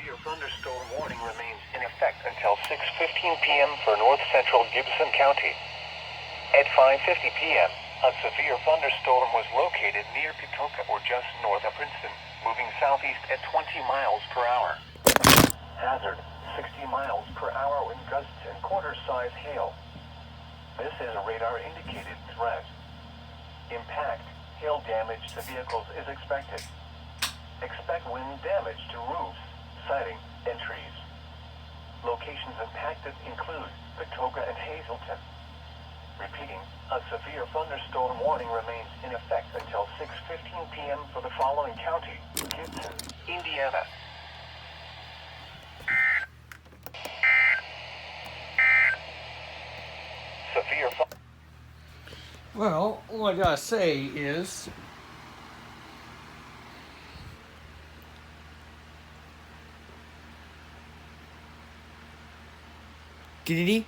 severe thunderstorm warning remains in effect until 6:15 p.m. for north-central Gibson County. At 5:50 p.m., a severe thunderstorm was located near Patoka or just north of Princeton, moving southeast at 20 miles per hour. Hazard, 60 miles per hour wind gusts and quarter-size hail. This is a radar-indicated threat. Impact, hail damage to vehicles is expected. Expect wind damage to roofs, siding, and trees. Locations impacted include Patoka and Hazleton. Repeating, a severe thunderstorm warning remains in effect until 6:15 p.m. for the following county: Gibson, Indiana. Severe Well, what I gotta say is, giggity.